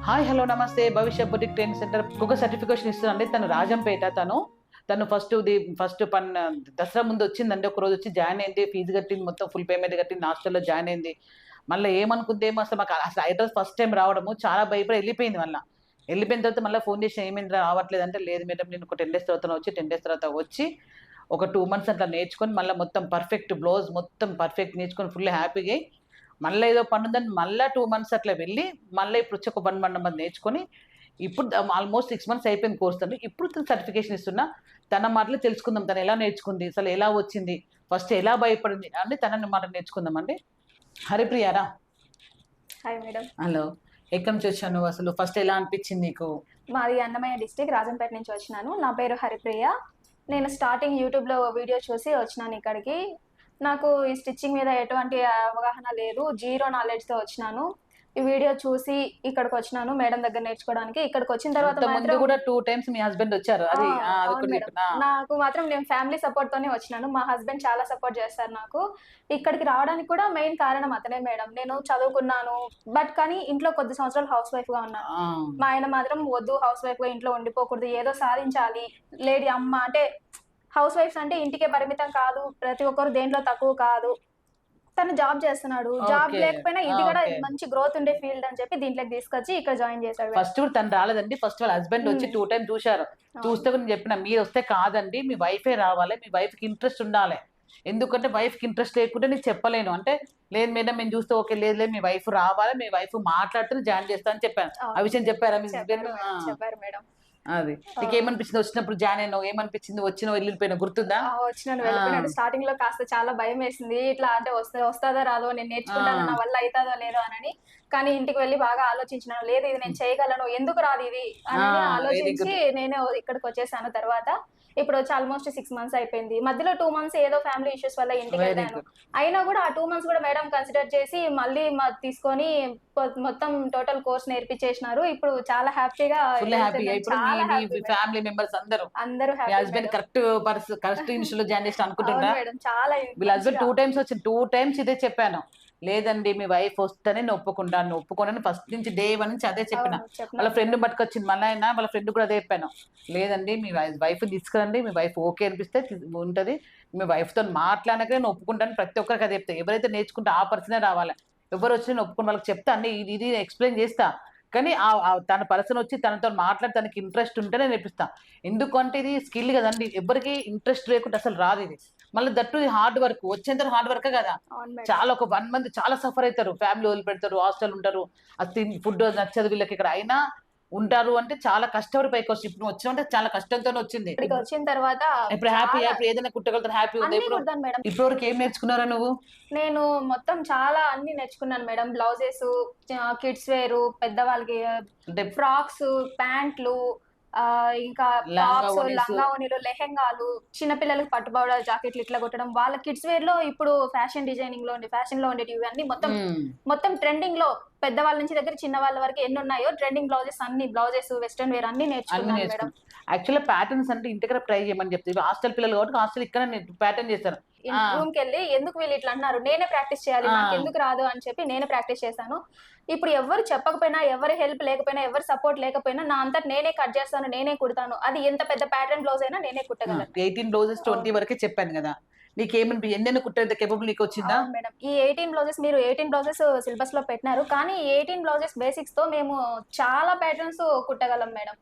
Hi hello నమస్తే భవిష్య boutique training centre ఒక సర్టిఫికేషన్ ఇస్తుందండి. తను రాజంపేట. తను ఫస్ట్ దసరా ముందు వచ్చిందండి. ఒక రోజు వచ్చి జాయిన్ అయింది, ఫీజు కట్టింది, మొత్తం ఫుల్ పేమెంట్ కట్టింది, హాస్టల్లో జాయిన్ అయింది. మళ్ళీ ఏమనుకుందేమో అసలు మాకు అసలు హైదరాబాద్ ఫస్ట్ టైం రావడము చాలా భయపడి వెళ్ళిపోయింది. వెళ్ళిపోయిన తర్వాత మళ్ళీ ఫోన్ చేసి ఏమైంది రావట్లేదు అంటే, లేదు మేడం నేను ఒక 10 డేస్ తర్వాత వచ్చి 10 డేస్ తర్వాత వచ్చి ఒక 2 మంత్స్ అట్లా నేర్చుకొని మళ్ళీ మొత్తం పర్ఫెక్ట్ బ్లౌజ్ మొత్తం పర్ఫెక్ట్ నేర్చుకొని ఫుల్ హ్యాపీగా మళ్ళీ ఏదో పనుందని మళ్ళీ 2 మంత్స్ అట్లా వెళ్ళి మళ్ళీ ఇప్పుడు వచ్చి ఒక 1 మంత్ నేర్చుకొని ఇప్పుడు ఆల్మోస్ట్ 6 మంత్స్ అయిపోయింది కోర్స్ అండి. ఇప్పుడు తను సర్టిఫికేషన్ ఇస్తున్నా. తన మాటలు తెలుసుకుందాం, తను ఎలా నేర్చుకుంది, అసలు ఎలా వచ్చింది, ఫస్ట్ ఎలా భయపడింది అని తనని మాట నేర్చుకుందాం అండి. హరిప్రియారా? Hi madam. హలో, ఎక్కడి నుంచి వచ్చాను, అసలు ఫస్ట్ ఎలా అనిపించింది నీకు? మాది అన్నమయ్య డిస్టిక్ రాజంపేట నుంచి వచ్చినాను. నా పేరు హరిప్రియ. నేను స్టార్టింగ్ యూట్యూబ్లో వీడియో చూసి వచ్చినాను ఇక్కడికి. నాకు ఈ స్టిచ్చింగ్ మీద ఎటువంటి అవగాహన లేదు, జీరో నాలెడ్జ్తో వచ్చినాను. ఈ వీడియో చూసి ఇక్కడికి వచ్చినాను మేడం దగ్గర నేర్చుకోవడానికి. ఇక్కడికి వచ్చిన తర్వాత ముందు కూడా 2 టైమ్స్ మీ హస్బెండ్ వచ్చారు. నాకు మాత్రం నేను ఫ్యామిలీ సపోర్ట్ తోనే వచ్చినాను. మా హస్బెండ్ చాలా సపోర్ట్ చేస్తారు నాకు. ఇక్కడికి రావడానికి కూడా మెయిన్ కారణం అతనే మేడం. నేను చదువుకున్నాను, బట్ కానీ ఇంట్లో కొద్ది సంవత్సరాలు హౌస్ వైఫ్ గా ఉన్నాను. మా ఆయన మాత్రం వద్దు, హౌస్ వైఫ్ గా ఇంట్లో ఉండిపోకూడదు, ఏదో సాధించాలి, లేడీ అమ్మ అంటే హౌస్ వైఫ్స్ అంటే ఇంటికే పరిమితం కాదు, ప్రతి ఒక్కరు దేంట్లో తక్కువ కాదు. తను జాబ్ చేస్తున్నాడు, జాబ్ లేకపోయినా ఇది కూడా మంచి గ్రోత్ ఉండే ఫీల్డ్ అని చెప్పి దీంట్లోకి తీసుకొచ్చి ఇక్కడ జాయిన్ చేశాడు. ఫస్ట్ తను రాలేదండి. ఫస్ట్ వాళ్ళ హస్బెండ్ వచ్చి 2 టైమ్స్ చూశారు. చూస్తే నేను చెప్పిన, మీరు వస్తే కాదండి, మీ వైఫే రావాలి, మీ వైఫ్ కి ఇంట్రెస్ట్ ఉండాలి. ఎందుకంటే వైఫ్ కి ఇంట్రెస్ట్ లేకుంటే నీకు చెప్పలేను అంటే, లేదు మేడం మేము చూస్తే ఓకే, లేదు మీ వైఫ్ రావాలి, మీ వైఫ్ మాట్లాడుతూ జాయిన్ చేస్తా అని చెప్పాను. ఆ విషయం చెప్పారా మీ హస్బెండ్? చెప్పారు మేడం. అది నీకు ఏమనిపించింది వచ్చినప్పుడు? జాయిన్ అయినావు, ఏమనిపించింది? వచ్చిన వెళ్ళిపోయినా గుర్తుందా? వచ్చినాను, వెళ్ళిపోయినాడు. స్టార్టింగ్ లో కాస్త చాలా భయం వేసింది, ఇట్లా అంటే వస్తుందో రాదో, నేను నేర్చుకుంటాను, నా వల్ల అవుతుందో లేదో అని. కానీ ఇంటికి వెళ్ళి బాగా ఆలోచించినాను, లేదు ఇది నేను చేయగలను, ఎందుకు రాదు ఇది అని ఆలోచించి నేను ఇక్కడికి వచ్చేసాను. తర్వాత ఇప్పుడు వచ్చి ఆల్మోస్ట్ 6 మంత్స్ అయిపోయింది. మధ్యలో 2 మంత్స్ ఏదో ఫ్యామిలీ ఇష్యూస్ వల్ల ఇంటికి వెళ్ళాను. అయినా కూడా ఆ 2 మంత్స్ కూడా మేడం కన్సిడర్ చేసి మళ్ళీ తీసుకొని మొత్తం టోటల్ కోర్స్ నేర్పించేసినారు. ఇప్పుడు చాలా హ్యాపీగా ఫ్యామిలీ మెంబర్స్ అందరూ హస్బెండ్ కరెక్ట్ ఇన్స్టిట్యూట్ లో జాయిన్ చేసి అనుకుంటున్నా. చాలా వీళ్ళ హస్బెండ్ 2 టైమ్స్ వచ్చి 2 టైమ్స్ ఇదే చెప్పాను, లేదండి మీ వైఫ్ వస్తేనే ఒప్పుకున్నాను ఫస్ట్ నుంచి, డే 1 నుంచి అదే చెప్పిన. వాళ్ళ ఫ్రెండ్ పట్టుకొచ్చింది, మళ్ళీ అయినా వాళ్ళ ఫ్రెండ్ కూడా అదే చెప్పాను, లేదండి మీ వైఫ్ తీసుకురండి, మీ వైఫ్ ఓకే అనిపిస్తే ఉంటది, మీ వైఫ్ తో మాట్లాడక నేను ఒప్పుకుంటాను, ప్రతి ఒక్కరికి అదే చెప్తా. ఎవరైతే నేర్చుకుంటే ఆ పర్సనే రావాలి, ఎవరు వచ్చి నేను ఒప్పుకుని వాళ్ళకి చెప్తా అన్ని ఇది ఎక్స్ప్లెయిన్ చేస్తా. కానీ తన పర్సన్ వచ్చి తనతో మాట్లాడి తనకి ఇంట్రెస్ట్ ఉంటేనే నేర్పిస్తా. ఎందుకంటే ఇది స్కిల్ కదండి, ఎవరికి ఇంట్రెస్ట్ లేకుంటే అసలు రాదు ఇది. మళ్ళీ దట్టు హార్డ్ వర్క్, వచ్చేంత హార్డ్ వర్క్ కదా. చాలా ఒక 1 మంత్ చాలా సఫర్ అవుతారు, ఫ్యామిలీ వదిలి పెడతారు, హాస్టల్ ఉంటారు, అది ఫుడ్ నచ్చదు వీళ్ళకి, ఇక్కడ అయినా ఉంటారు అంటే చాలా కష్టపడి పైకి వచ్చి ఇప్పుడు వచ్చామంటే చాలా కష్టంతోనే వచ్చింది. వచ్చిన తర్వాత ఇప్పుడు హ్యాపీ ఏదైనా కుట్టగలుగుతారు, హ్యాపీ ఉంది. ఇప్పుడు వరకు ఏం నేర్చుకున్నారా నువ్వు? నేను మొత్తం చాలా అన్ని నేర్చుకున్నాను మేడం. బ్లౌజెస్, కిడ్స్ వేరు, పెద్దవాళ్ళకి ఫ్రాక్స్, ప్యాంట్లు, ఇంకా టాప్స్, లంగావోణీలు, లెహెంగాలు, చిన్నపిల్లలకి పట్టుబౌడర్ జాకెట్లు ఇట్లా కొట్టడం, వాళ్ళ కిడ్స్ వేర్ లో ఇప్పుడు ఫ్యాషన్ డిజైనింగ్ లో ఫ్యాషన్ లో ఉండేటివి అన్ని మొత్తం ట్రెండింగ్ లో పెద్దవాళ్ళ నుంచి దగ్గర చిన్న వాళ్ళ వరకు ఎన్ని ఉన్నాయో ట్రెండింగ్ బ్లౌజెస్ అన్ని, బ్లౌజెస్, వెస్టర్న్ వేర్ అన్ని నేర్చుకున్నాను మేడం. యాక్చువల్గా ప్యాటర్న్స్ అంటే ఇంటికి ట్రై చేయమని చెప్తారు. హాస్టల్ పిల్లలు కాబట్టి హాస్టల్ ఇక్కడ ప్యాటర్న్ చేస్తారు. రూమ్ కి వెళ్ళి ఎందుకు వీళ్ళు ఇట్లా అన్నారు, నేనే ప్రాక్టీస్ చేయాలి, నాకు ఎందుకు రాదు అని చెప్పి నేనే ప్రాక్టీస్ చేశాను. ఇప్పుడు ఎవరు చెప్పకపోయినా, ఎవరి హెల్ప్ లేకపోయినా, ఎవరి సపోర్ట్ లేకపోయినా నా అంతా నేనే కట్ చేస్తాను, నేనే కుడతాను. అది ఎంత పెద్ద ప్యాటర్న్ బ్లౌజ్ అయినా నేనే కుట్టగలను. 18 బ్లౌజెస్ 20 వరకే చెప్పాను కదా, నీకేమని ఎన్నెన్ని కుట్టేంత కేపబుల్ నీకు వచ్చిందా? మేడం ఈ 18 బ్లౌజెస్ మీరు 18 బ్లౌజెస్ సిలబస్ లో పెట్టినారు, కానీ 18 బ్లౌజెస్ బేసిక్స్ తో మేము చాలా ప్యాటర్న్స్ కుట్టగలం మేడం.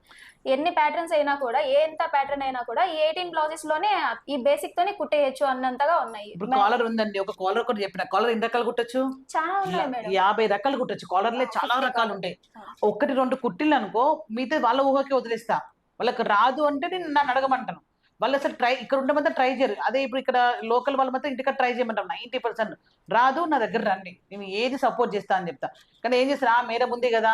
ఎన్ని ప్యాటర్న్స్ అయినా కూడా, ఎంత ప్యాటర్న్ అయినా కూడా ఈ 18 బ్లౌజెస్ లోనే ఈ బేసిక్ తోనే కుట్టేయచ్చు అన్నంతగా ఉన్నాయి. ఇప్పుడు కాలర్ ఉందండి, ఒక కాలర్ కూడా చెప్పిన, కాలర్ ఎన్ని రకాలు కుట్టచ్చు? చాలా ఉన్నాయి మేడం, 50 రకాలు కుట్టచ్చు. కాలర్లే చాలా రకాలు ఉంటాయి. 1-2 కుట్టిళ్ళు అనుకో, మిగతా వాళ్ళ ఊహకే వదిలేస్తా. వాళ్ళకి రాదు అంటే నేను నన్ను అడగమంటాను. వాళ్ళు అసలు ఇక్కడ ఉండమంతా ట్రై చేయరు. అదే ఇప్పుడు ఇక్కడ లోకల్ వాళ్ళు మాత్రం ఇంటికి ట్రై చేయమంటాం. 90% రాదు, నా దగ్గర రండి, నేను ఏది సపోర్ట్ చేస్తా అని చెప్తా. కానీ ఏం చేస్తారు, మేడం ఉంది కదా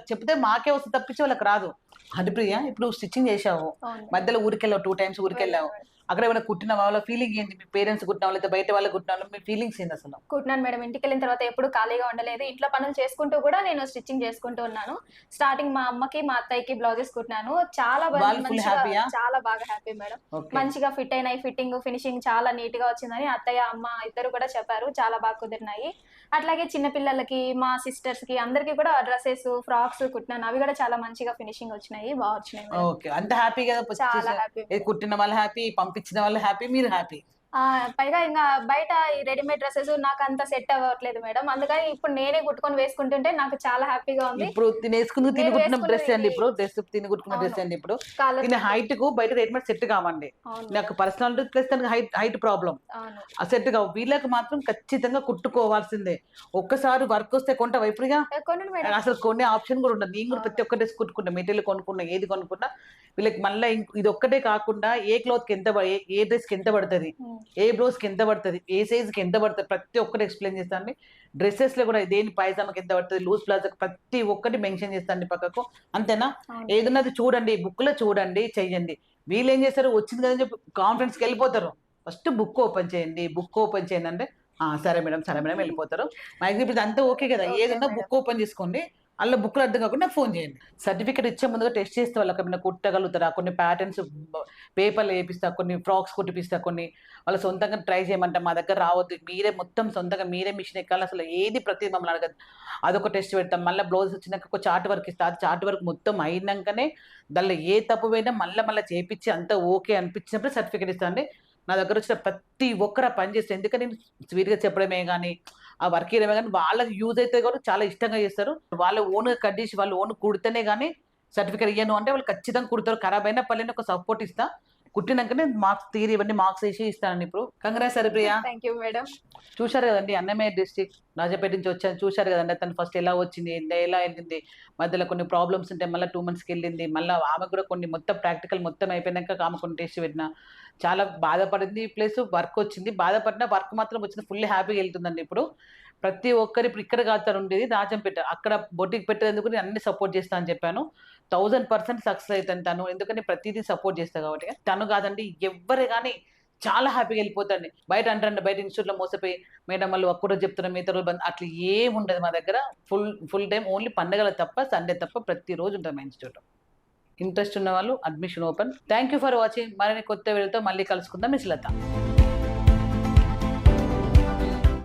చెప్తే మాకే వస్తే తప్పించి వాళ్ళకి రాదు. హరిప్రియ, ఇప్పుడు స్టిచ్చింగ్ చేసావు, మధ్యలో ఊరికెళ్ళావు, 2 టైమ్స్ ఊరికెళ్ళావు, అక్కడ ఏమైనా కుట్టిన వాళ్ళ ఫీలింగ్ ఏంటి? మీ పేరెంట్స్ కుట్టిన వాళ్ళు లేకపోతే బయట వాళ్ళు కుట్టిన వాళ్ళు మీ ఫీలింగ్స్ ఏంది అసలు? కుట్టినాను మేడం. ఇంటికెళ్ళిన తర్వాత ఎప్పుడు ఖాళీగా ఉండలేదు. ఇంట్లో పనులు చేసుకుంటూ కూడా నేను స్టిచ్చింగ్ చేసుకుంటూ ఉన్నాను. స్టార్టింగ్ మా అమ్మకి, మా అత్తయ్యకి బ్లౌజెస్ కుట్టినాను. చాలా వాళ్ళు ఫుల్ మంచిగా హ్యాపీయా? చాలా బాగా హ్యాపీ మేడం. ఓకే. మంచిగా ఫిట్ అయినాయి. ఫిట్టింగ్, ఫినిషింగ్ చాలా నీట్‌గా వచ్చిందని అత్తయ్య, అమ్మ ఇద్దరు కూడా చెప్పారు. చాలా బాగా కుదిరినాయి. అట్లాగే చిన్న పిల్లలకి, మా సిస్టర్స్‌కి అందరికి కూడా డ్రెసెస్, ఫ్రాక్స్ కుట్టినాను. అవి కూడా చాలా మంచిగా ఫినిషింగ్ వచ్చినాయి. బా వచ్చినాయి మేడం. ఓకే. అంత హ్యాపీ కదా! చాలా హ్యాపీ ఏది మేడం. కుట్టిన వాళ్ళు హ్యాపీ, పంపించిన వాళ్ళు హ్యాపీ, మీరు హ్యాపీ. పైగా ఇంగా బయట ఈ రెడీమేడ్ డ్రెసెస్ నాకంత సెట్ అవ్వట్లేదు మేడం. అందుకని ఇప్పుడు నేనే కుట్టుకొని వేసుకుంటుంటే నాకు చాలా హ్యాపీగా ఉంది. ఇప్పుడు తినేసుకుందుకు తిని నేను కుట్టిన డ్రెస్ వేసుకున్నది అండి ఇప్పుడు. డ్రెస్ తిని కుట్టుకున్న డ్రెస్ అవును. అండి ఇప్పుడు. కాలర్ దీని నెక్. హైట్‌కు బయట రెడీమేడ్ సెట్ కావండి. అవును నాకు మేడం. పర్సనాలిటీ ప్లస్ తనకి హైట్ ప్రాబ్లమ్. అవును. ఆ సెట్ కావు. వీళ్ళకి మాత్రం ఖచ్చితంగా కుట్టుకోవాల్సిందే. ఒక్కసారి వర్క్ వస్తే కొంటావా ఇప్పుడు ఇగ? కొనండి మేడం. అసలు కొనే ఆప్షన్ కూడా ఉండదు. నేను కూడా అవును. ప్రతి ఒక్క డ్రెస్ కుట్టుకుంటా. మెటీరియల్ కొనుక్కున్నా, ఏది కొనుక్కున్నా వీళ్ళకి మళ్ళా ఇది ఒక్కటే కాకుండా ఏ క్లాత్‌కి ఎంత ఏ డ్రెస్‌కి ఎంత పడతది? హ్మ్. ఏ బ్లౌజ్‌కి ఎంత పడతది? ఏ సైజ్‌కి ఎంత పడతది? ప్రతి ఒక్కటి ఎక్స్‌ప్లెయిన్ చేస్తా అండి. డ్రెసెస్‌లో కూడా దేని పైజామాకి ఎంత పడతది? లూజ్ ప్లాజోకి ప్రతి ఒక్కటి మెన్షన్ చేస్తా అండి పక్కకు. అంతేనా? అవును మేడం. ఏదున్నది చూడండి. బుక్‌లో చూడండి, చెయ్యండి. వీళ్ళేం చేస్తారు? వచ్చింది కదని చెప్పి కాన్ఫిడెన్స్‌కెళ్ళిపోతారు. ఫస్ట్ బుక్ ఓపెన్ చేయండి. బుక్ ఓపెన్ చేయండి అంటే, "ఆ! సరే మేడం, సరే మేడం" వెళ్ళిపోతారు. మాక్సిమం ఇప్పుడు అంతా ఓకే కదా! ఓకే ఏదున్నా మేడం. బుక్ ఓపెన్ చేసుకోండి. అందులో బుక్‌లో అర్థం కాకుండా నాకు ఫోన్ చేయండి. సర్టిఫికేట్ ఇచ్చే ముందుగా టెస్ట్ చేస్తే వాళ్ళకేమైనా కుట్టగలుగుతారా? కొన్ని ప్యాటర్న్స్ పేపర్‌లో ఏపిస్తా, కొన్ని ఫ్రాక్స్ కుట్టిపిస్తా, కొన్ని వాళ్ళ సొంతంగా ట్రై చేయమంటా. మా దగ్గర రావద్దు. మీరే మొత్తం సొంతంగా మీరే మిషన్ ఎక్కాలి. అసలు ఏది ప్రతిది మమ్మల్ని అడగద్దు. అదొక టెస్ట్ పెడతాం. మళ్ళా బ్లౌజ్ వచ్చినాక ఒక చార్ట్ వర్క్ ఇస్తా. అది చార్ట్ వర్క్ మొత్తం అయినంకనే దానిలో ఏ తప్పు పోయినా మళ్ళా చేపిచ్చి అంతా ఓకే అనిపించినప్పుడు సర్టిఫికేట్ ఇస్తా అండి. నా దగ్గరొచ్చిన ప్రతి ఒక్కరు ఆ పని చేస్తారు. ఎందుకని నేను స్వీట్‌గా చెప్పడమే గాని, ఆ వర్క్ ఇయడమే గాని వాళ్ళకి యూజ్ అయితది కాబట్టి చాలా ఇష్టంగా చేస్తారు. వాళ్ళు ఓన్‌గా కట్ చేసి వాళ్ళు ఓన్‌గా కుడితేనే గాని సర్టిఫికేట్ ఇయ్యను అంటే వాళ్ళు ఖచ్చితంగా కుడతారు. ఖరాబ్ అయినా పర్లేదు ఒక సపోర్ట్ ఇస్తా. కుట్టినంకనే మార్క్స్ థియరీ ఇవన్నీ మార్క్స్ ఏసి ఇస్తానండి ఇప్పుడు. Congrats Haripriya. Thank you madam. చూశారు గదండీ! అన్నమయ్య డిస్ట్రిక్ట్ రాజాపేట నుంచి వచ్చాను. చూశారు గదండీ! తను ఫస్ట్ ఎలా వచ్చింది? ఎలా ఎళ్ళింది? మధ్యలో కొన్ని ప్రాబ్లమ్స్ ఉంటే మళ్ళా 2 మంత్స్‌కెళ్ళింది. మళ్ళా ఆమెకు గూడా కొన్ని మొత్తం ప్రాక్టికల్ మొత్తం అయిపోయినంక ఆమె కొన్ని టెస్ట్ పెట్టిన. చాలా బాధపడింది. ప్లస్ వర్క్ వచ్చింది. బాధపడిన వర్క్ మాత్రం వచ్చింది. ఫుల్ హ్యాపీగా ఎళ్తుందండి ఇప్పుడు. ప్రతి ఒక్కరు ఇప్పుడు ఇక్కడ కాదు తను ఉండేది రాజంపేట. అక్కడ బొటిక్ పెట్టేందుకు నేను అన్ని సపోర్ట్ చేస్తా అని చెప్పాను. 1000% సక్సెస్ అయితాను తను. ఎందుకంటే ప్రతీదీ సపోర్ట్ చేస్తా కాబట్టి. తను కాదండి ఎవ్వరు గాని చాలా హ్యాపీగా ఎళ్ళిపోతాండి. బయట అంటారండి బయట ఇన్‌స్టిట్యూట్‌లో మోసపోయి మేడం వాళ్ళు ఒక్కరోజు చెప్తున్నారు మిగతా రోజులు బంద్ అట్లా ఏముండదు మా దగ్గర. ఫుల్ టైమ్ ఓన్లీ పండగలు తప్ప, సండే తప్ప ప్రతిరోజు ఉంటది మా ఇన్‌స్టిట్యూట్. ఇంట్రెస్ట్ ఉన్నవాళ్ళు admission open. Thank you for watching. మరిన్ని కొత్త వీడియోతో మళ్ళీ కలుసుకుందాం. మిస్ లత.